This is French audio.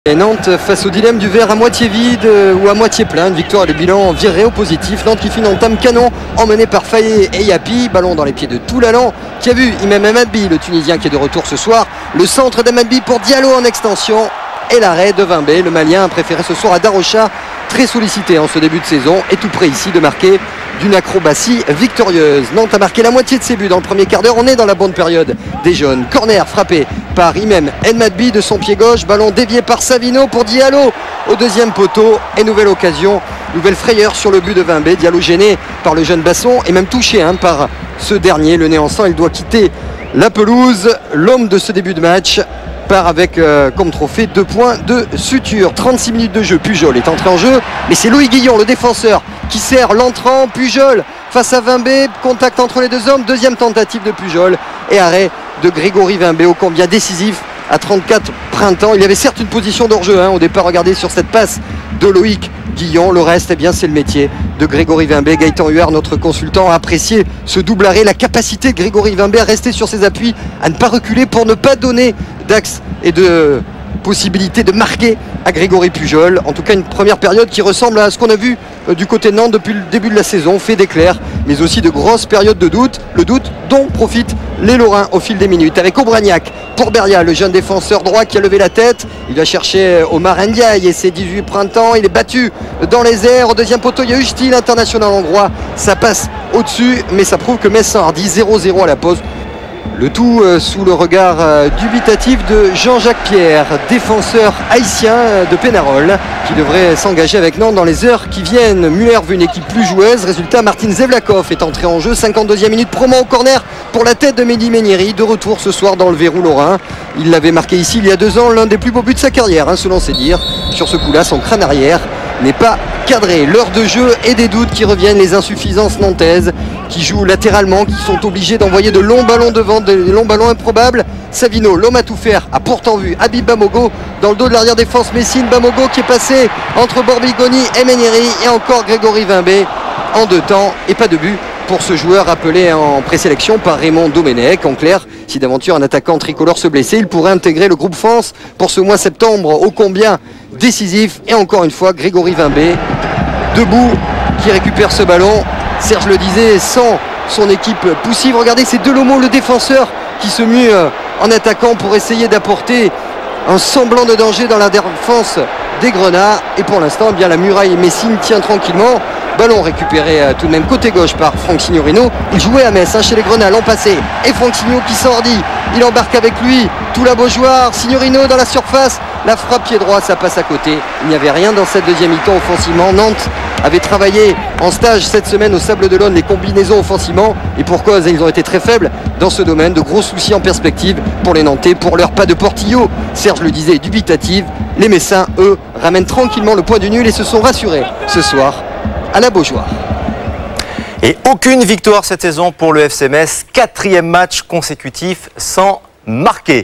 Et Nantes face au dilemme du verre à moitié vide ou à moitié plein. Une victoire et le bilan viré au positif. Nantes qui finit en entame canon, emmené par Faye et Yapi. Ballon dans les pieds de Toulalan qui a vu Imam Amadbi, le Tunisien qui est de retour ce soir. Le centre d'Amadbi pour Diallo en extension. Et l'arrêt de Vimbé, le Malien préféré ce soir à Darocha, très sollicité en ce début de saison et tout près ici de marquer d'une acrobatie victorieuse. Nantes a marqué la moitié de ses buts dans le premier quart d'heure. On est dans la bonne période des jeunes. Corner frappé par Imam Amadbi de son pied gauche. Ballon dévié par Savino pour Diallo au deuxième poteau. Et nouvelle occasion, nouvelle frayeur sur le but de Vimbé. Diallo gêné par le jeune Basson et même touché par ce dernier. Le nez en sang, il doit quitter la pelouse. L'homme de ce début de match part avec comme trophée 2 points de suture. 36 minutes de jeu, Pujol est entré en jeu, mais c'est Loïc Guillon, le défenseur, qui sert l'entrant. Pujol face à Vimbé, contact entre les deux hommes, deuxième tentative de Pujol et arrêt de Grégory Vimbé, ô combien décisif à 34 printemps. Il y avait certes une position d'hors-jeu au départ, regardez sur cette passe de Loïc Guillon. Le reste, eh bien, c'est le métier de Grégory Vimbé. Gaëtan Huard, notre consultant, a apprécié ce double arrêt, la capacité de Grégory Vimbé à rester sur ses appuis, à ne pas reculer pour ne pas donner d'axe et de possibilité de marquer à Grégory Pujol. En tout cas, une première période qui ressemble à ce qu'on a vu du côté de Nantes depuis le début de la saison, fait d'éclairs, mais aussi de grosses périodes de doute, le doute dont profitent les Lorrains au fil des minutes. Avec Aubragnac pour Beria, le jeune défenseur droit qui a levé la tête. Il va chercher Omar Ndiaye et ses 18 printemps. Il est battu dans les airs. Au deuxième poteau, il y a Uchti, l'international hongrois. Ça passe au-dessus, mais ça prouve que Metz hardi 0-0 à la pause. Le tout sous le regard dubitatif de Jean-Jacques Pierre, défenseur haïtien de Pénarol, qui devrait s'engager avec Nantes dans les heures qui viennent. Muller veut une équipe plus joueuse. Résultat, Martin Zevlakov est entré en jeu. 52e minute, Proman au corner pour la tête de Mehdi Ménieri. De retour ce soir dans le verrou lorrain. Il l'avait marqué ici il y a 2 ans, l'un des plus beaux buts de sa carrière, selon ses dires. Sur ce coup-là, son crâne arrière n'est pas cadré. L'heure de jeu et des doutes qui reviennent, les insuffisances nantaises qui jouent latéralement, qui sont obligés d'envoyer de longs ballons devant, de longs ballons improbables. Savino, l'homme à tout faire, a pourtant vu Habib Bamogo dans le dos de l'arrière défense Messine. Bamogo qui est passé entre Borbigoni et Ménieri, et encore Grégory Vimbé en 2 temps et pas de but pour ce joueur appelé en présélection par Raymond Domenech. En clair, si d'aventure un attaquant tricolore se blessait, il pourrait intégrer le groupe France pour ce mois septembre ô combien décisif. Et encore une fois, Grégory Vimbé debout qui récupère ce ballon. Serge le disait, sans son équipe poussive. Regardez, c'est Delomo, le défenseur, qui se mue en attaquant pour essayer d'apporter un semblant de danger dans la défense des Grenats. Et pour l'instant, eh bien, la muraille Messine tient tranquillement. Ballon récupéré tout de même côté gauche par Franck Signorino. Il jouait à Metz chez les Grenats l'an passé. Et Franck Signo qui s'enhardit. Il embarque avec lui tout la Beaujoire. Signorino dans la surface. La frappe pied droit, ça passe à côté. Il n'y avait rien dans cette deuxième mi-temps offensivement. Nantes avait travaillé en stage cette semaine au Sable d'Olonne les combinaisons offensivement. Et pour cause, ils ont été très faibles dans ce domaine. De gros soucis en perspective pour les Nantais. Pour leur pas de Portillo, Serge le disait, dubitative. Les Messins, eux, ramènent tranquillement le point du nul et se sont rassurés ce soir à la Beaujoire. Et aucune victoire cette saison pour le FC Metz. 4e match consécutif sans marquer.